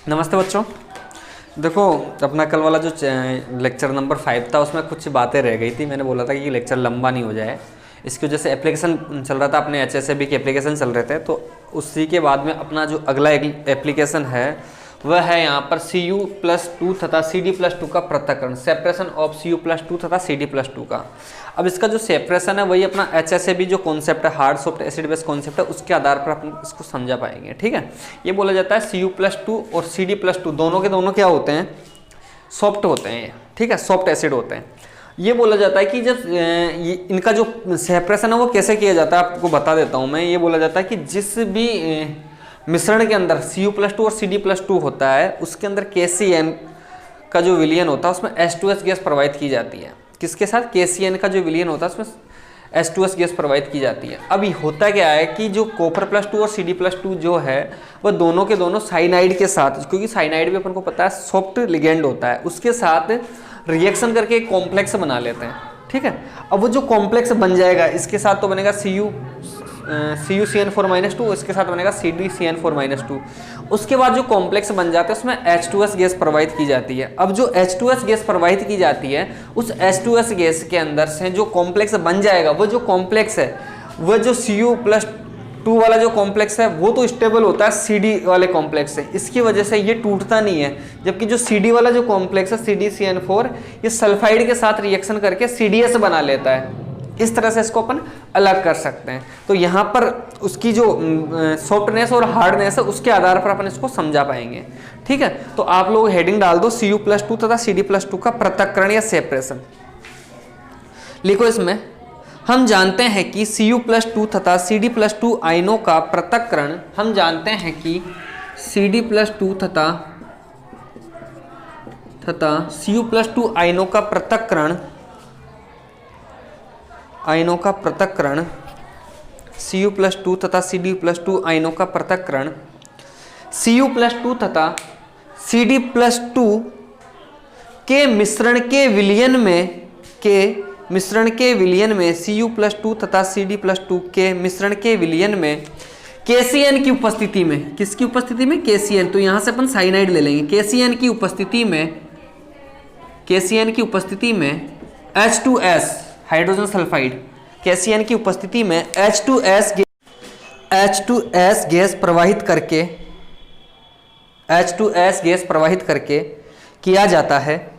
नमस्ते बच्चों। देखो, अपना कल वाला जो लेक्चर नंबर 5 था उसमें कुछ बातें रह गई थी। मैंने बोला था कि लेक्चर लंबा नहीं हो जाए, इसकी वजह से एप्लीकेशन चल रहा था, अपने HSAB के एप्लीकेशन चल रहे थे। तो उसी के बाद में अपना जो अगला एप्लीकेशन है वह है यहाँ पर Cu+2 तथा Cd+2 का पृथक्करण, सेपरेशन ऑफ Cu+2 तथा Cd+2 का। अब इसका जो सेपरेशन है वही अपना HSAB जो कॉन्सेप्ट है, hard soft acid base concept है, उसके आधार पर अपन इसको समझा पाएंगे। ठीक है, ये बोला जाता है Cu+2 और Cd+2 दोनों के दोनों क्या होते हैं, सॉफ्ट होते हैं। ठीक है, सॉफ्ट एसिड होते हैं। ये बोला जाता है कि जब इनका जो सेपरेशन है वो कैसे किया जाता है, आपको बता देता हूँ मैं। ये बोला जाता है कि जिस भी मिश्रण के अंदर Cu+2 और Cd+2 होता है उसके अंदर KCN का जो विलयन होता है उसमें H2S गैस प्रवाहित की जाती है। किसके साथ? KCN का जो विलयन होता है उसमें H2S गैस प्रवाहित की जाती है। अब होता क्या है कि जो Cu+2 और Cd+2 जो है वह दोनों के दोनों साइनाइड के साथ, क्योंकि साइनाइड भी अपन को पता है सॉफ्ट लिगेंड होता है, उसके साथ रिएक्शन करके एक कॉम्प्लेक्स बना लेते हैं। ठीक है, अब वो जो कॉम्प्लेक्स बन जाएगा इसके साथ तो बनेगा CuCN4-2, इसके साथ बनेगा CdCN4-2। उसके बाद जो कॉम्प्लेक्स बन जाता है उसमें H2S गैस प्रवाहित की जाती है। अब जो H2S गैस प्रवाहित की जाती है उस H2S गैस के अंदर से जो कॉम्प्लेक्स बन जाएगा, वो जो कॉम्प्लेक्स है वह जो Cu+2 वाला जो कॉम्प्लेक्स है वो तो स्टेबल होता है Cd वाले कॉम्प्लेक्स से, इसकी वजह से ये टूटता नहीं है। जबकि जो Cd वाला जो कॉम्प्लेक्स है CdCN4, ये सल्फाइड के साथ रिएक्शन करके CDS बना लेता है। इस तरह से इसको अपन अलग कर सकते हैं। तो यहाँ पर उसकी जो सॉफ्टनेस और हार्डनेस है उसके आधार पर अपन इसको समझा पाएंगे। ठीक है, तो आप लोग हेडिंग डाल दो Cu+2 तथा Cd+2 का पृथक्करण या सेपरेशन। लिखो इसमें, हम जानते हैं कि Cu+2 तथा Cd+2 आयनों का पृथक्करण, हम जानते हैं कि Cd+2 तथा Cu+2 आयनों का पृथक्करण, Cu+2 तथा Cd+2 आयनों का पृथक्करण Cu+2 तथा Cd+2 के मिश्रण के विलयन में Cu+2 तथा Cd+2 के मिश्रण के विलयन में KCN की उपस्थिति में, किसकी उपस्थिति में? KCN। तो यहां से अपन साइनाइड ले लेंगे। KCN की उपस्थिति में H2S हाइड्रोजन सल्फाइड, KCN की उपस्थिति में H2S गैस प्रवाहित करके किया जाता है।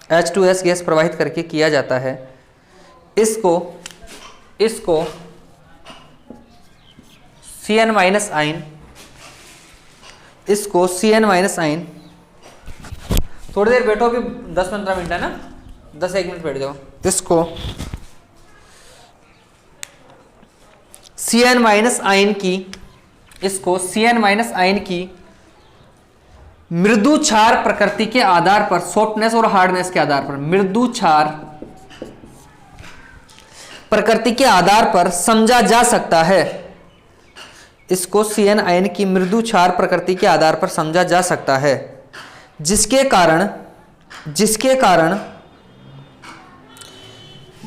H2S गैस प्रवाहित करके किया जाता है। इसको CN- आयन, थोड़ी देर बैठो, अभी 10-15 मिनट है ना, 10-1 मिनट बैठ जाओ। इसको CN- आयन की मृदु क्षार प्रकृति के आधार पर, सॉफ्टनेस और हार्डनेस के आधार पर, मृदु क्षार प्रकृति के आधार पर समझा जा सकता है। इसको CN आयन की मृदु क्षार प्रकृति के आधार पर समझा जा सकता है, जिसके कारण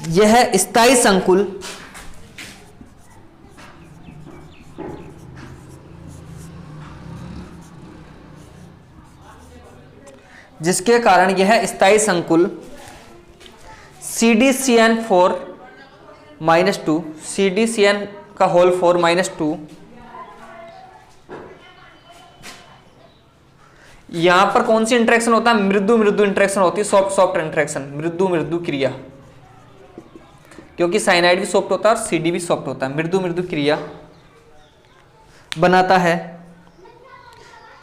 यह स्थायी संकुल CdCN4-2, CdCN का होल 4-2 यहां पर कौन सी इंटरेक्शन होता है? मृदु इंटरेक्शन होती है, सॉफ्ट इंटरेक्शन, मृदु क्रिया, क्योंकि साइनाइड भी सॉफ्ट होता है और CD भी सॉफ्ट होता है। मृदु क्रिया बनाता है,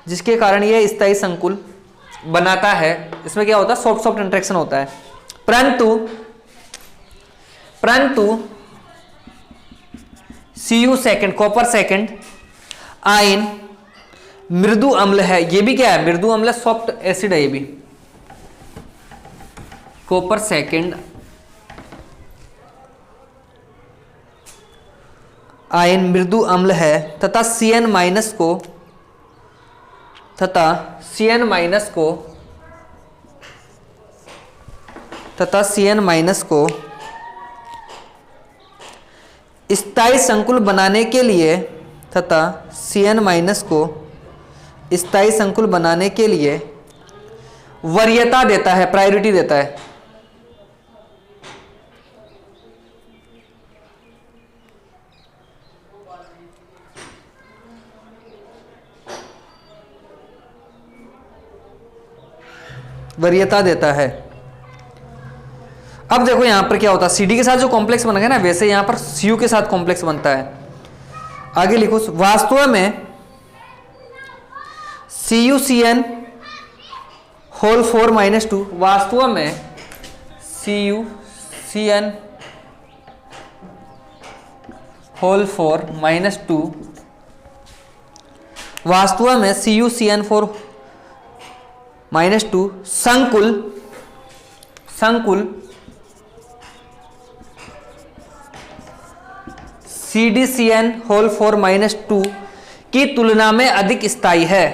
जिसके कारण यह स्थायी संकुल बनाता है। इसमें क्या होता है? सॉफ्ट इंटरेक्शन होता है। परंतु Cu कॉपर सेकंड आयन मृदु अम्ल है। ये भी क्या है? मृदु अम्ल, सॉफ्ट एसिड है। ये भी कॉपर सेकंड आयन मृदु अम्ल है तथा CN- को स्थायी संकुल बनाने के लिए स्थायी संकुल बनाने के लिए वरीयता देता है, प्रायोरिटी देता है। वरीयता देता है। अब देखो यहां पर क्या होता है, सी डी के साथ जो कॉम्प्लेक्स बन गया ना, वैसे यहां पर सी यू के साथ कॉम्प्लेक्स बनता है। आगे लिखो, वास्तव में C U C N whole 4 minus 2, वास्तव में C U C N whole 4 minus 2, वास्तव में C U C N 4 minus 2 संकुल C D C N whole 4 minus 2 की तुलना में अधिक स्थायी है।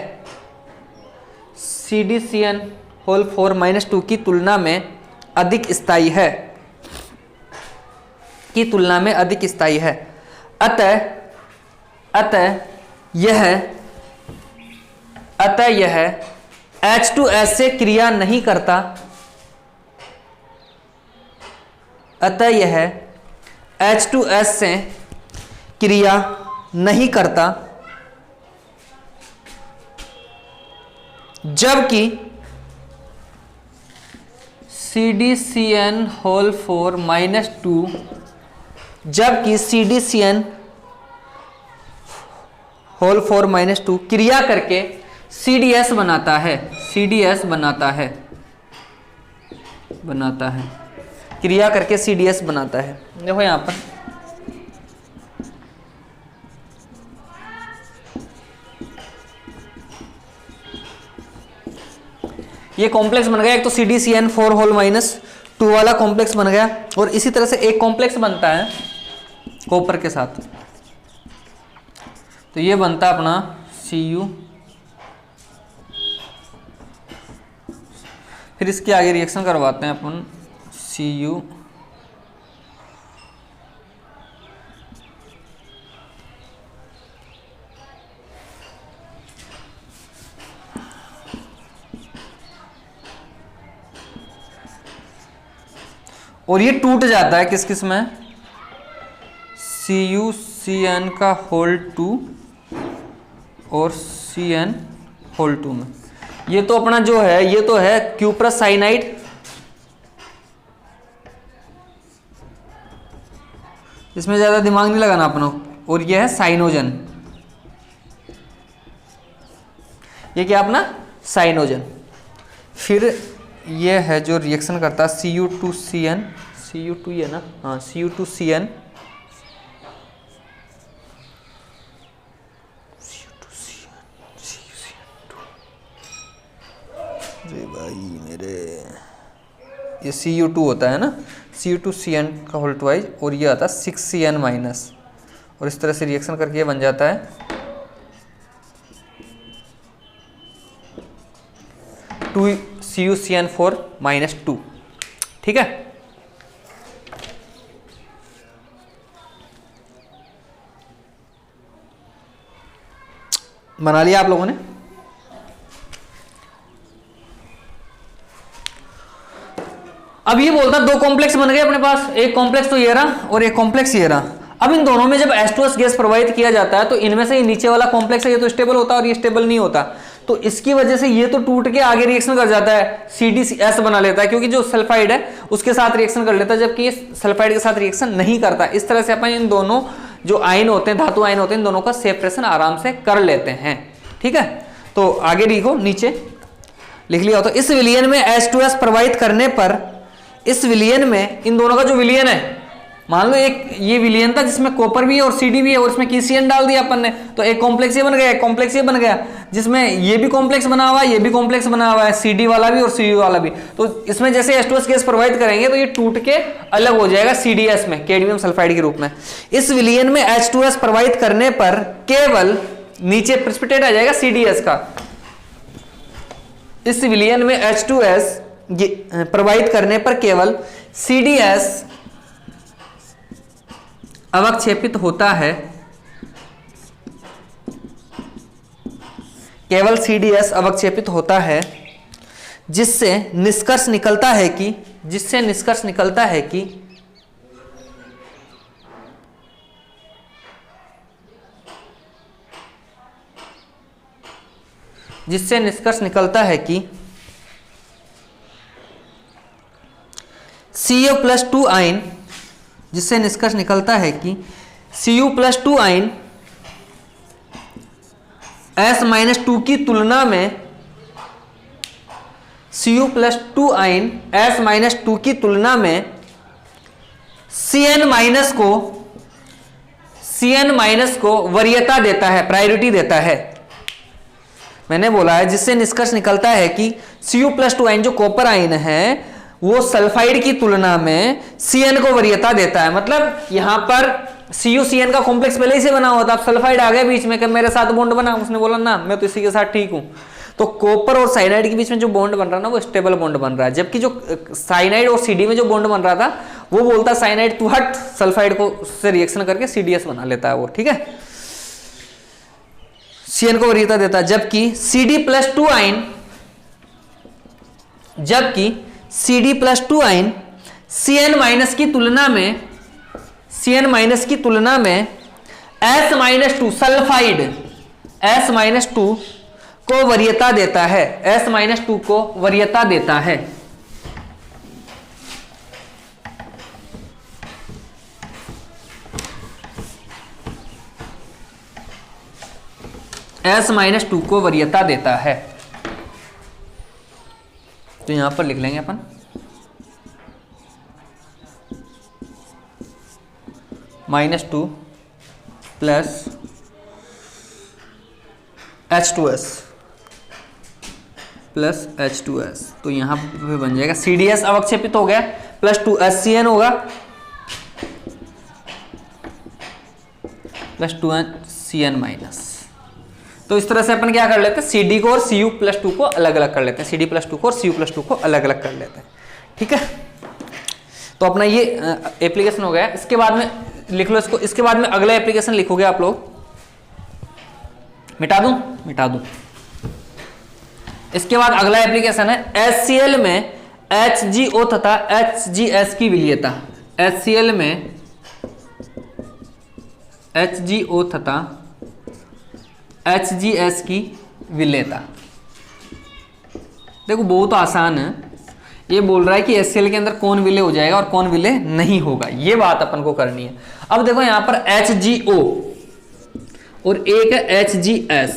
C D C N whole 4 minus 2 की तुलना में अधिक स्थायी है, की तुलना में अधिक स्थायी है। अतः यह H2S से क्रिया नहीं करता, अतः यह H2S से क्रिया नहीं करता, जबकि CdCN होल 4 माइनस 2, जबकि CdCN होल 4 माइनस 2 क्रिया करके CDS बनाता है, CDS बनाता है, क्रिया करके CDS बनाता है। देखो यहां पर ये कॉम्प्लेक्स बन गया, एक तो CdCN 4 होल माइनस 2 वाला कॉम्प्लेक्स बन गया, और इसी तरह से एक कॉम्प्लेक्स बनता है कॉपर के साथ, तो ये बनता है अपना Cu। फिर इसके आगे रिएक्शन करवाते हैं अपन Cu और ये टूट जाता है किस किस में, CuCN का होल 2 और CN होल 2 में। ये तो अपना जो है, ये तो है क्यूप्रस साइनाइड, इसमें ज्यादा दिमाग नहीं लगाना अपना, और ये है साइनोजन, ये क्या अपना साइनोजन। फिर ये है जो रिएक्शन करता है Cu2CN, Cu2 है ना, हाँ Cu2CN, अरे भाई मेरे, ये Cu2 होता है ना, Cu2CN का होल ट्वाइज, और ये आता है 6CN माइनस, और इस तरह से रिएक्शन करके ये बन जाता है 2CuCN4 माइनस 2। ठीक है, बना लिया आप लोगों ने। अब ये बोलता दो कॉम्प्लेक्स बन गए अपने पास, एक कॉम्प्लेक्स तो ये रहा और एक कॉम्प्लेक्स ये रहा। अब इन दोनों में जब H2S गैस प्रवाहित किया जाता है तो इनमें से ये नीचे वाला कॉम्प्लेक्स है, ये तो स्टेबल होता है और ये स्टेबल नहीं होता, तो इसकी वजह से ये तो टूट के आगे रिएक्शन कर जाता है, CdS बना लेता है, क्योंकि जो सल्फाइड है उसके साथ रिएक्शन कर लेता है, जबकि ये सल्फाइड के साथ रिएक्शन नहीं करता। इस तरह से अपन इन दोनों जो आयन होते हैं, धातु आयन होते हैं, इन दोनों का सेपरेशन आराम से कर लेते हैं। ठीक है, तो आगे लिखो, नीचे लिख लिया हो तो इस विलयन में H2S प्रवाहित करने पर, इस विलयन में इन दोनों का जो विलयन है, मान लो एक ये विलयन था जिसमें कॉपर भी है और CD भी है और इसमें KCN डाल दिया अपन ने, तो एक कॉम्प्लेक्स ये बन गया, एक कॉम्प्लेक्स ये बन गया, जिसमें ये भी कॉम्प्लेक्स बना हुआ है, ये भी कॉम्प्लेक्स बना हुआ है, CD वाला भी और Cu वाला भी। तो इसमें जैसे H2S गैस प्रवाहित करेंगे तो ये टूट के अलग हो जाएगा CDS में, कैडमियम सल्फाइड के रूप में। इस विलयन में H2S प्रवाहित करने पर केवल नीचे प्रेसिपिटेट आ जाएगा CDS का। इस विलयन में H2S प्रवाहित करने पर केवल CDS अवक्षेपित होता है, केवल CDS अवक्षेपित होता है जिससे निष्कर्ष निकलता है कि जिससे निष्कर्ष निकलता है कि Cu+2 आयन, जिससे निष्कर्ष निकलता है कि Cu+2 आयन S-2 की तुलना में Cu+2 आयन S-2 की तुलना में Cn- को वरीयता देता है, प्रायोरिटी देता है। मैंने बोला है जिससे निष्कर्ष निकलता है कि Cu+2 आयन जो कॉपर आयन है वो सल्फाइड की तुलना में Cn को वरीयता देता है। मतलब यहां पर CuCN का कॉम्प्लेक्स पहले ही से बना हुआ था, अब सल्फाइड आ गया बीच में कि मेरे साथ बॉन्ड बना, उसने बोला ना मैं तो इसी के साथ ठीक हूं। तो कॉपर और साइनाइड के बीच में जो बॉन्ड बन रहा है ना वो स्टेबल बॉन्ड बन रहा है, जबकि जो साइनाइड और CD में जो बॉन्ड बन रहा था वो बोलता साइनाइड तू हट, सल्फाइड को उससे रिएक्शन करके CDS बना लेता है वो, ठीक है, Cn को वरीयता देता है। जबकि CD+2 आयन Cn- की तुलना में S-2 सल्फाइड S-2 को वरीयता देता है, S-2 को वरीयता देता है। S-2 को वरीयता देता है। तो यहां पर लिख लेंगे अपन -2 प्लस H2S तो यहां पे बन जाएगा CDS अवक्षेपित हो गया प्लस 2 HCN होगा प्लस 2 CN माइनस। तो इस तरह से अपन क्या कर लेते हैं, CD को और Cu+2 को अलग अलग कर लेते हैं, CD+2 को और Cu+2 को अलग अलग कर लेते हैं, ठीक है। तो अपना ये एप्लीकेशन हो गया। इसके बाद में लिख लो इसको, इसके बाद में अगला एप्लीकेशन लिखोगे आप लोग, मिटा दूं। इसके बाद अगला एप्लीकेशन है HCl में HgO तथा HgS की विलीयता। HCl में HgO तथा HgS की विलेयता। देखो बहुत आसान है, ये बोल रहा है कि HCl के अंदर कौन विलय हो जाएगा और कौन विलय नहीं होगा, ये बात अपन को करनी है। अब देखो यहां पर HgO और एक है HgS,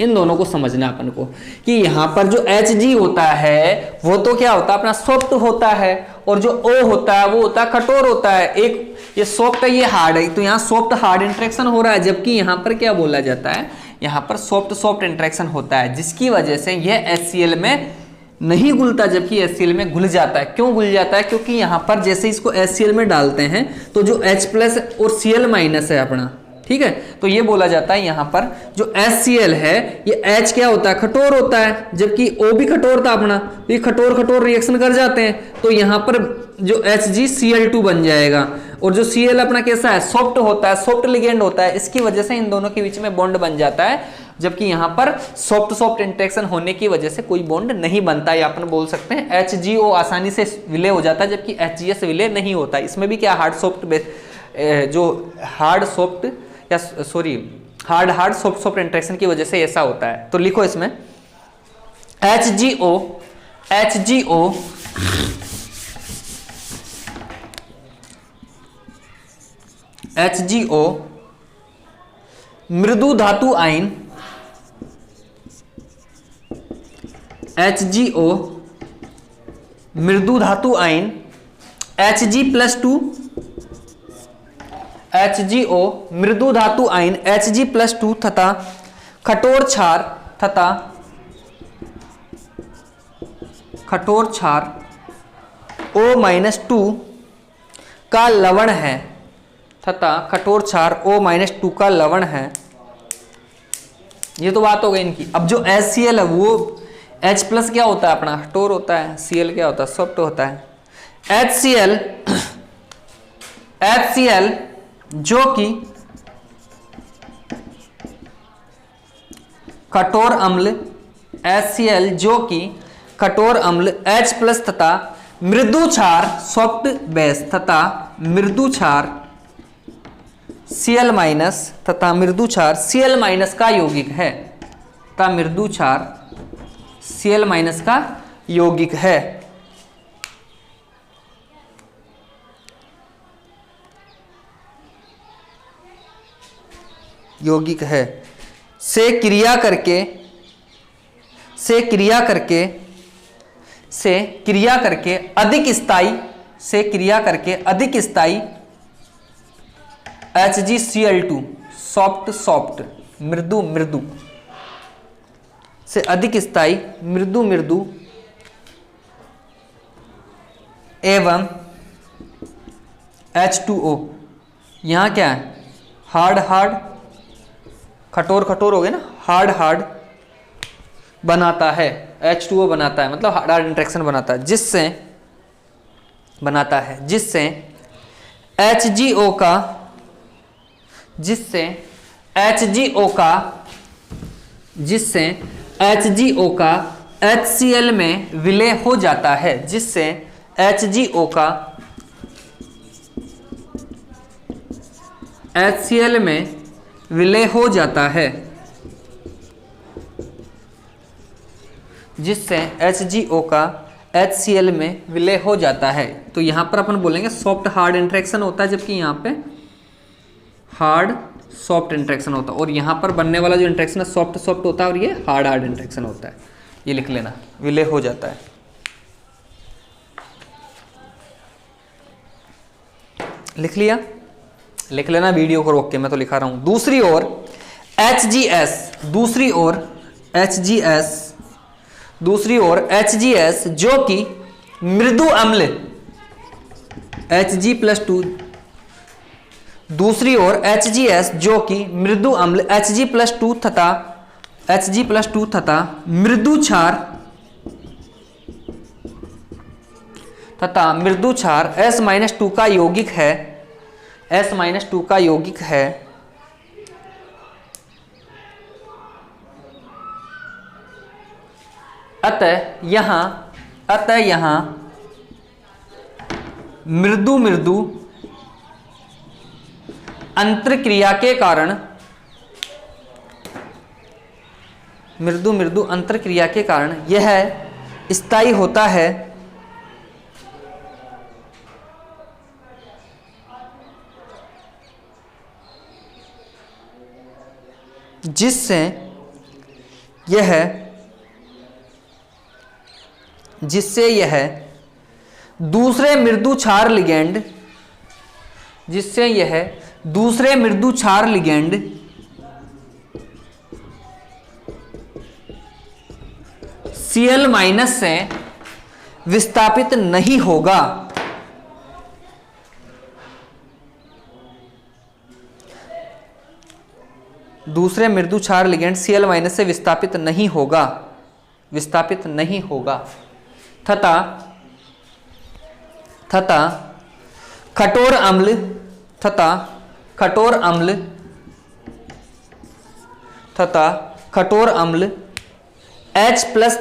इन दोनों को समझना अपन को कि यहां पर जो Hg होता है वो तो क्या होता है अपना सॉफ्ट होता है, और जो O होता है वो होता है कठोर होता है। एक ये सॉफ्ट है ये हार्ड है, तो यहाँ सॉफ्ट हार्ड इंटरेक्शन हो रहा है, जबकि यहाँ पर क्या बोला जाता है, यहाँ पर सॉफ्ट इंटरेक्शन होता है, जिसकी वजह से यह HCl में नहीं घुलता जबकि HCl में घुल जाता है। क्यों घुल जाता है, क्योंकि यहाँ पर जैसे इसको HCl में डालते हैं तो जो H+ और Cl- है अपना, ठीक है, तो ये बोला जाता है यहाँ पर जो HCl है ये H क्या होता है, कठोर होता है, जबकि O भी कठोर था अपना, ये कठोर रिएक्शन कर जाते हैं, तो यहाँ पर जो HgCl2 बन जाएगा, और जो Cl अपना कैसा है, सॉफ्ट होता है, सॉफ्ट लिगेंड होता है, इसकी वजह से इन दोनों के बीच में बॉन्ड बन जाता है, जबकि यहाँ पर सॉफ्ट इंटरेक्शन होने की वजह से कोई बॉन्ड नहीं बनता। या अपन बोल सकते हैं HgO आसानी से विलय हो जाता है, जबकि HgS विलय नहीं होता। इसमें भी क्या हार्ड सॉफ्ट इंटरेक्शन की वजह से ऐसा होता है। तो लिखो इसमें HgO मृदु धातु आयन, HgO मृदु धातु आयन Hg+2, HgO मृदु धातु आयन Hg+2 तथा कठोर क्षार O-2 का लवण है, तथा कठोर क्षार O-2 का लवण है। ये तो बात हो गई इनकी। अब जो HCl है वो H+ क्या होता है अपना, कठोर होता है, Cl क्या होता है, सॉफ्ट होता है। HCl जो कि कठोर अम्ल HCl जो कि कठोर अम्ल H प्लस तथा मृदु क्षार सॉफ्ट बेस तथा मृदु क्षार Cl माइनस तथा मृदु क्षार Cl माइनस का यौगिक है तथा मृदु क्षार Cl माइनस का यौगिक है। यौगिक है से क्रिया करके अधिक स्थायी HgCl2 सॉफ्ट मृदु से अधिक स्थायी मृदु एवं H2O, यहां क्या है हार्ड कठोर हो गए ना, हार्ड बनाता है, H2O बनाता है, मतलब हार्ड इंटरेक्शन बनाता है, जिससे HGO का HCl में विलय हो जाता है, जिससे HGO का HCl में विलय हो जाता है, जिससे HGO का HCl में विलय हो जाता है। तो यहां पर अपन बोलेंगे सॉफ्ट हार्ड इंटरेक्शन होता है, जबकि यहां पे हार्ड सॉफ्ट इंटरेक्शन होता है, और यहां पर बनने वाला जो इंटरेक्शन है सॉफ्ट होता है और ये हार्ड इंटरेक्शन होता है। ये लिख लेना, विलय हो जाता है। लिख लिया? लिख लेना, वीडियो को रोक के, मैं तो लिखा रहा हूं। दूसरी ओर HGS जो कि मृदु अम्ल Hg+2, दूसरी ओर HGS जो कि मृदु अम्ल Hg+2 तथा मृदु क्षार S-2 का यौगिक है, S-2 का यौगिक है। अतः यहां मृदु अंतरक्रिया के कारण यह स्थायी होता है, जिससे यह दूसरे मृदु क्षार लिगेंड Cl- से विस्थापित नहीं होगा। दूसरे मृदु क्षार लिगेंड Cl- से विस्थापित नहीं होगा तथा कठोर अम्ल H प्लस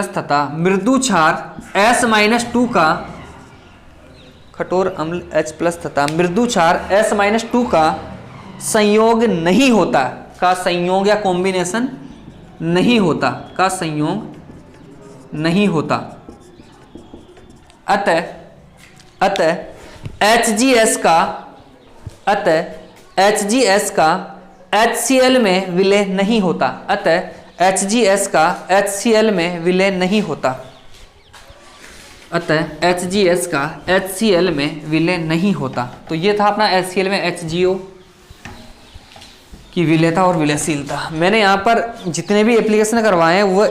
तथा मृदु क्षार S-2 का कठोर अम्ल H प्लस तथा मृदु क्षार S-2 का संयोग नहीं होता, का संयोग या कॉम्बिनेशन नहीं होता, का संयोग नहीं होता। अतः HGS का HCl में विलय नहीं होता। HGS का HCl में विलय नहीं होता। तो ये था अपना HCl में HGO की विलयता और विलयशीलता। मैंने यहाँ पर जितने भी एप्लीकेशन करवाए हैं वह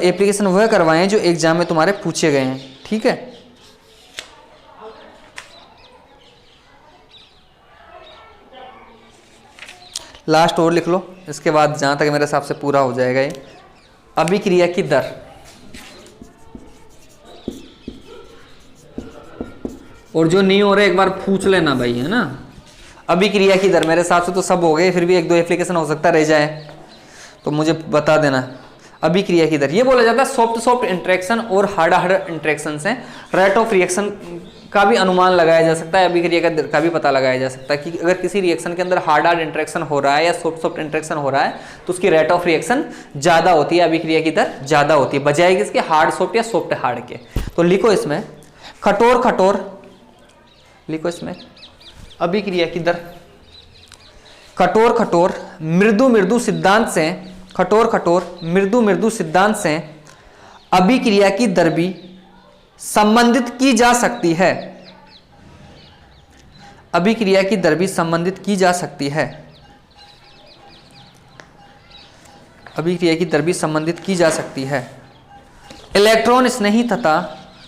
करवाए हैं जो एग्जाम में तुम्हारे पूछे गए हैं, ठीक है। लास्ट और लिख लो, इसके बाद जहाँ तक मेरे हिसाब से पूरा हो जाएगा ये। अभिक्रिया की दर, और जो नहीं हो रहा एक बार पूछ लेना भाई, है ना। अभिक्रिया की दर, मेरे हिसाब से तो सब हो गए, फिर भी एक दो एप्लीकेशन हो सकता रह जाए तो मुझे बता देना। अभिक्रिया की दर ये बोला जाता है सॉफ्ट सॉफ्ट इंटरेक्शन और हार्ड हार्ड इंटरेक्शन से रेट ऑफ रिएक्शन का भी अनुमान लगाया जा सकता है, अभिक्रिया का दर का भी पता लगाया जा सकता है कि अगर किसी रिएक्शन के अंदर हार्ड हार्ड इंटरेक्शन हो रहा है या सॉफ्ट सॉफ्ट इंटरेक्शन हो रहा है तो उसकी रेट ऑफ रिएक्शन ज़्यादा होती है, अभिक्रिया की दर ज़्यादा होती है बजाय किसके, हार्ड सॉफ्ट या सॉफ्ट हार्ड के। तो लिखो इसमें कठोर कठोर, लिखो इसमें अभिक्रिया की दर कठोर कठोर मृदु मृदु सिद्धांत से, कठोर कठोर मृदु मृदु सिद्धांत से अभिक्रिया की दर भी संबंधित की जा सकती है, अभिक्रिया की दर भी संबंधित की जा सकती है, अभिक्रिया की दर भी संबंधित की जा सकती है। इलेक्ट्रॉन स्नेही तथा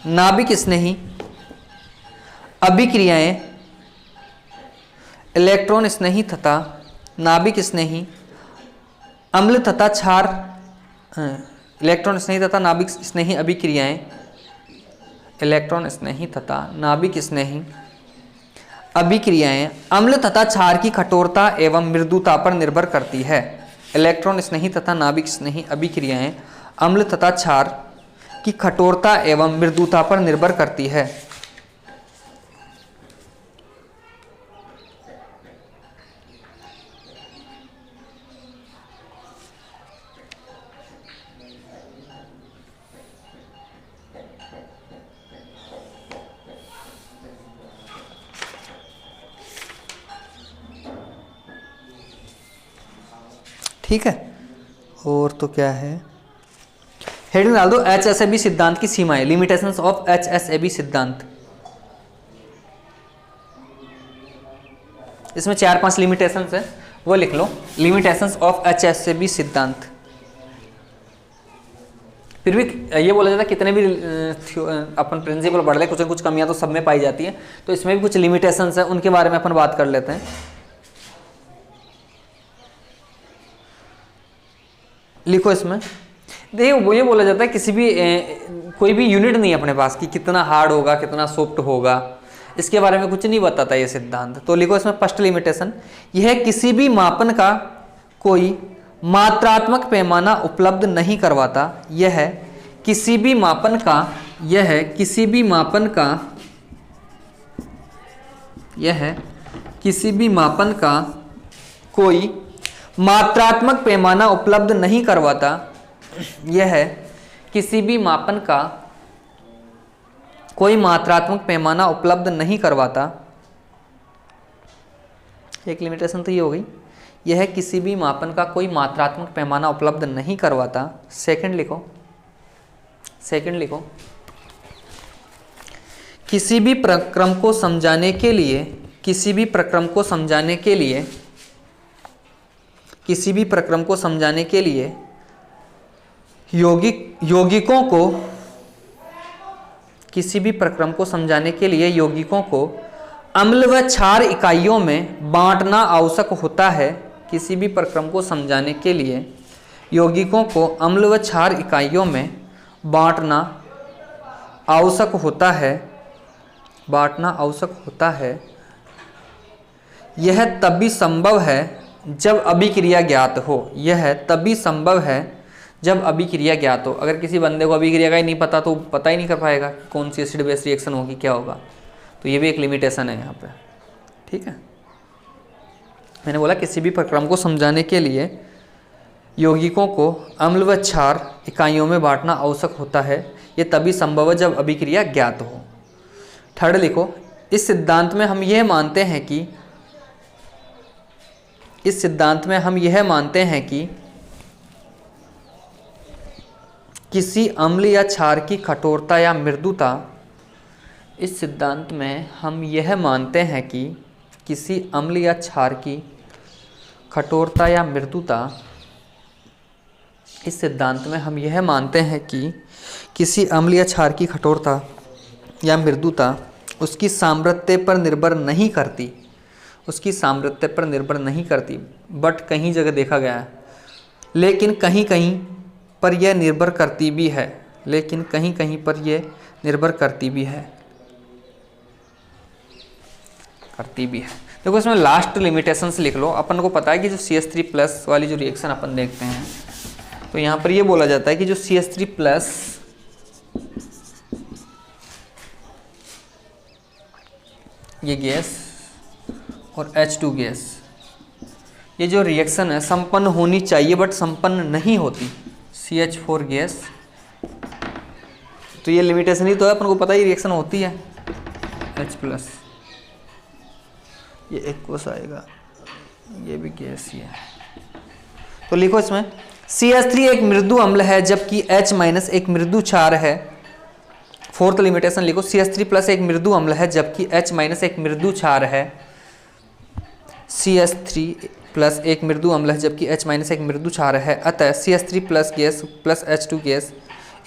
नाभिक स्नेही अभिक्रियाएं, इलेक्ट्रॉन स्नेही तथा नाभिक स्नेही अम्ल तथा क्षार, इलेक्ट्रॉन स्नेही तथा नाभिक स्नेही अभिक्रियाएं, इलेक्ट्रॉन स्नेही तथा नाभिक स्नेही अभिक्रियाएं अम्ल तथा क्षार की कठोरता एवं मृदुता पर निर्भर करती है। इलेक्ट्रॉन स्नेही तथा नाभिक स्नेही अभिक्रियाएं अम्ल तथा क्षार की कठोरता एवं मृदुता पर निर्भर करती है। ठीक है, और तो क्या है, हेडिंग डाल दो HSAB सिद्धांत की सीमाएं, लिमिटेशंस ऑफ HSAB सिद्धांत। इसमें 4-5 लिमिटेशंस है वो लिख लो, लिमिटेशंस ऑफ HSAB सिद्धांत। फिर भी ये बोला जाता है कितने भी अपन प्रिंसिपल पढ़ ले कुछ न कुछ कमियां तो सब में पाई जाती है, तो इसमें भी कुछ लिमिटेशंस है उनके बारे में अपन बात कर लेते हैं। लिखो इसमें, देखो ये बोला जाता है किसी भी कोई भी यूनिट नहीं है अपने पास कि कितना हार्ड होगा कितना सॉफ्ट होगा, इसके बारे में कुछ नहीं बताता ये सिद्धांत। तो लिखो इसमें फर्स्ट लिमिटेशन, यह किसी भी मापन का कोई मात्रात्मक पैमाना उपलब्ध नहीं करवाता, यह किसी भी मापन का, यह किसी भी मापन का, यह किसी भी मापन का कोई मात्रात्मक पैमाना उपलब्ध नहीं करवाता, यह किसी भी मापन का कोई मात्रात्मक पैमाना उपलब्ध नहीं करवाता। एक लिमिटेशन तो ये हो गई, यह किसी भी मापन का कोई मात्रात्मक पैमाना उपलब्ध नहीं करवाता। सेकंड लिखो, सेकंड लिखो, किसी भी प्रक्रम को समझाने के लिए, किसी भी प्रक्रम को समझाने के लिए, किसी भी प्रक्रम को समझाने के लिए यौगिकों को, किसी भी प्रक्रम को समझाने के लिए यौगिकों को अम्ल व क्षार इकाइयों में बांटना आवश्यक होता है। किसी भी प्रक्रम को समझाने के लिए यौगिकों को अम्ल व क्षार इकाइयों में बांटना आवश्यक होता है, बांटना आवश्यक होता है। यह तभी संभव है जब अभिक्रिया ज्ञात हो, यह तभी संभव है जब अभिक्रिया ज्ञात हो। अगर किसी बंदे को अभिक्रिया का ही नहीं पता तो पता ही नहीं कर पाएगा कि कौन सी एसिड बेस रिएक्शन होगी, क्या होगा। तो ये भी एक लिमिटेशन है यहाँ पे, ठीक है। मैंने बोला किसी भी प्रक्रम को समझाने के लिए यौगिकों को अम्ल व क्षार इकाइयों में बांटना आवश्यक होता है, ये तभी संभव है जब अभिक्रिया ज्ञात हो। थर्ड लिखो, इस सिद्धांत में हम यह मानते हैं कि, इस सिद्धांत में हम यह मानते हैं कि किसी अम्ल या क्षार की कठोरता या मृदुता, इस सिद्धांत में हम यह मानते हैं कि किसी अम्ल या क्षार की कठोरता या मृदुता, इस सिद्धांत में हम यह मानते हैं कि किसी अम्ल या क्षार की कठोरता या मृदुता उसकी सामर्थ्य पर निर्भर नहीं करती, उसकी सामर्थ्य पर निर्भर नहीं करती, बट कहीं जगह देखा गया है, लेकिन कहीं कहीं पर यह निर्भर करती भी है, लेकिन कहीं कहीं पर यह निर्भर करती भी है, करती भी है। देखो इसमें लास्ट लिमिटेशंस लिख लो। अपन को पता है कि जो CH3+ वाली जो रिएक्शन अपन देखते हैं, तो यहाँ पर ये बोला जाता है कि जो CH3+ ये गैस और H2 गैस, ये जो रिएक्शन है संपन्न होनी चाहिए बट संपन्न नहीं होती। CH4 गैस, तो ये लिमिटेशन ही तो है, अपन को पता ही रिएक्शन होती है H+, ये एक्वस आएगा, ये भी गैस ही है। तो लिखो इसमें CH3 एक मृदु अम्ल है जबकि H- एक मृदु क्षार है। फोर्थ लिमिटेशन लिखो, CH3+ एक मृदु अम्ल है जबकि H- एक मृदु क्षार है। CH3+ एक मृदु अम्ल है जबकि H- एक मृदु क्षार है, अतः CH3+ gas plus H2 gas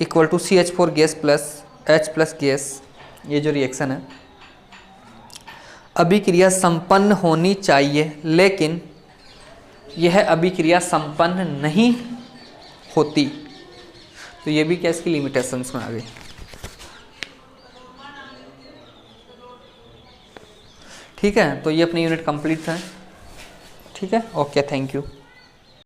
equal to CH4 gas plus H+ gas. ये जो रिएक्शन है अभिक्रिया संपन्न होनी चाहिए, लेकिन यह अभिक्रिया संपन्न नहीं होती। तो ये भी क्या इसकी लिमिटेशंस में आ गई। ठीक है, तो ये अपनी यूनिट कंप्लीट है। ठीक है, ओके, थैंक यू।